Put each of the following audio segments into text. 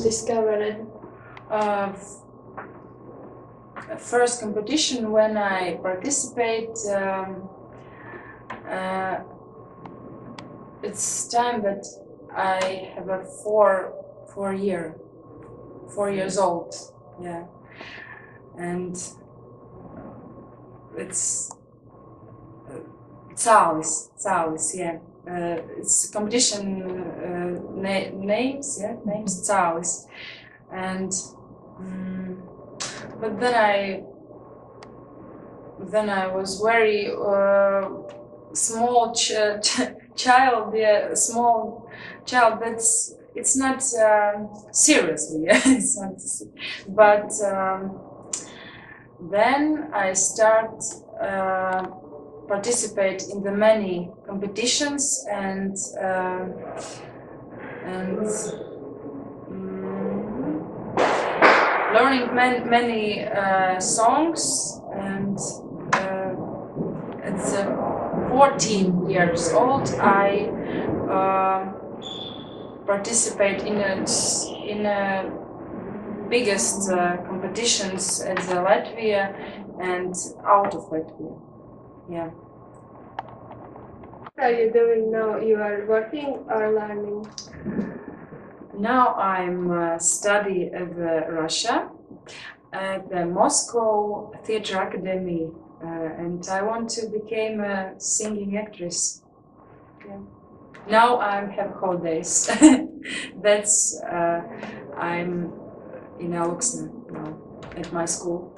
discovered? First competition when I participate, it's time that I have a 4 years old, yeah, and it's Cālis, yeah. It's competition names Cālis, and but then I was very small child, yeah, small child. It's not seriously, yeah, it's not. But then I start participate in the many competitions and learning many songs, and at 14 years old I participate in a biggest competitions at Latvia and out of Latvia. Yeah. What are you doing now? You are working or learning? Now I'm study at Russia at the Moscow Theatre Academy, and I want to become a singing actress. Yeah. Now I have holidays. That's I'm in Aluksne now at my school.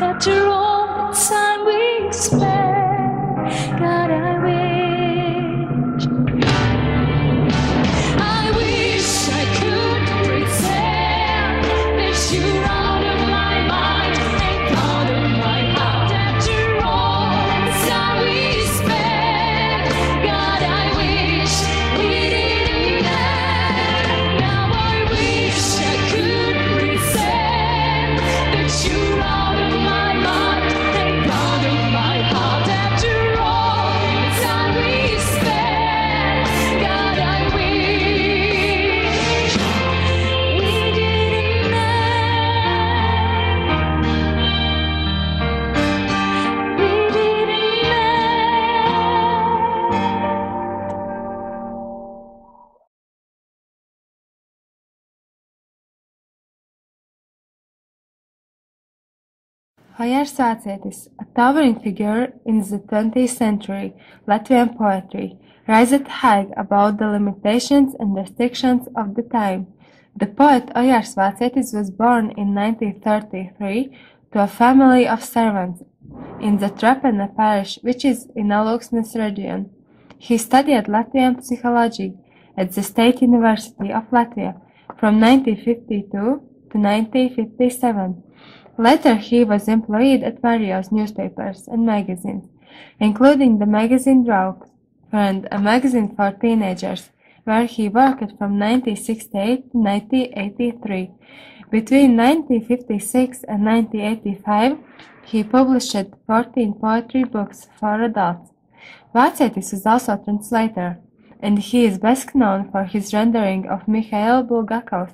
After all the time we spent, God, I wish I could pretend that you're out of my mind and out of my heart. After all the time we spent, God, I wish we didn't end. Now I wish I could pretend that you're out of my mind and out of my heart. Ojārs Vācietis, a towering figure in the 20th century Latvian poetry, raised high above the limitations and restrictions of the time. The poet Ojārs Vācietis was born in 1933 to a family of servants in the Trapene parish, which is in Alūksnes region. He studied Latvian psychology at the State University of Latvia from 1952 to 1957. Later he was employed at various newspapers and magazines, including the magazine Draugs, Friend, a magazine for teenagers, where he worked from 1968 to 1983. Between 1956 and 1985, he published 14 poetry books for adults. Vācietis is also a translator, and he is best known for his rendering of Mikhail Bulgakov's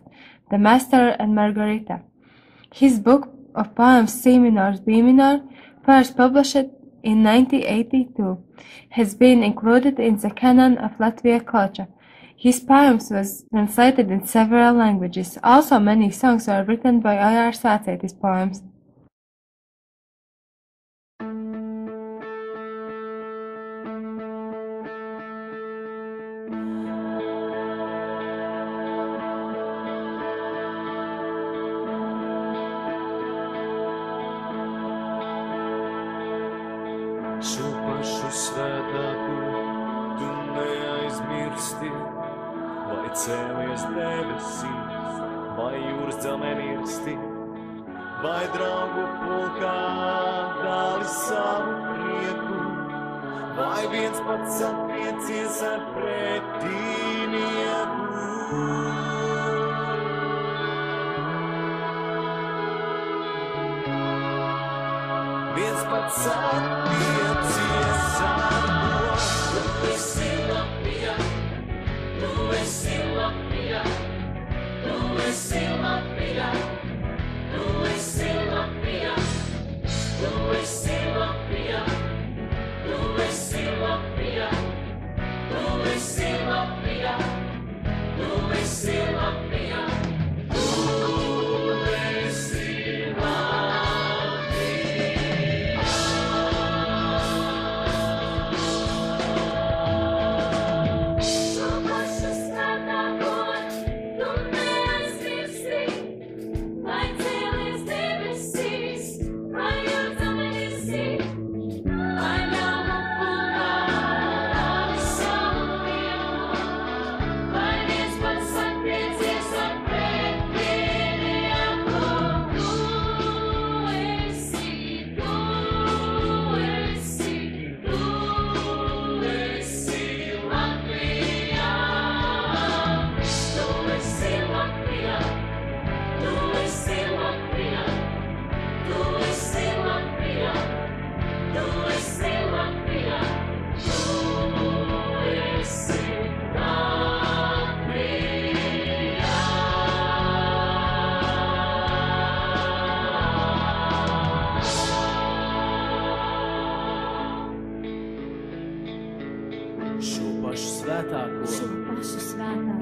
The Master and Margarita. His book of poems C minor, B minor, first published in 1982, has been included in the canon of Latvia culture. His poems was translated in several languages. Also, many songs were written by Ojārs Vācietis poems. Šo pašu svētāko tu neaizmirsti, vai cēlies debesīs, vai jūras dzelmeni irsti, vai draugu pulkā dāli savu prieku, vai viens pats attiecies ar pretinieku. Viens pats attiecies ar to. Tu esi Latvija, tu esi Latvija, tu esi Latvija, tu esi Latvija, tu esi Latvija, tu esi Latvija, tu esi Latvija, tu esi Latvija, tu esi Latvija.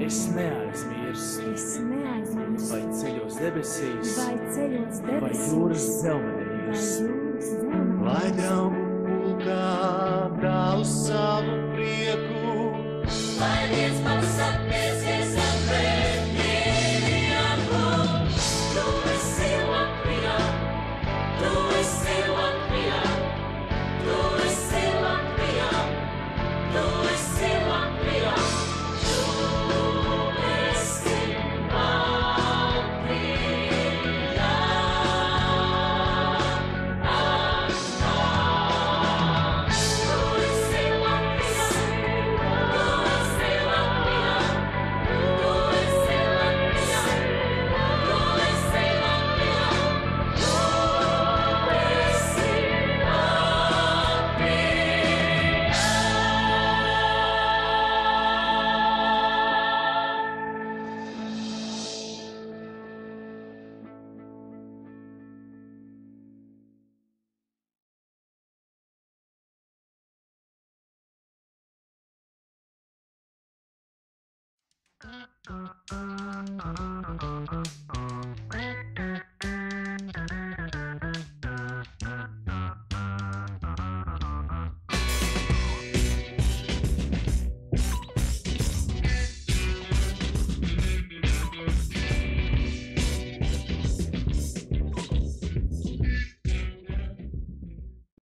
Es neaizmirstu, vai ceļos debesīs, vai jūras dzelmeni irsti, vai draugu pulkā dālu savu prieku, vai viens pats attiecies ar pretinieku. Tu esi Latvija, tu esi Latvija, tu esi Latvija, tu esi Latvija.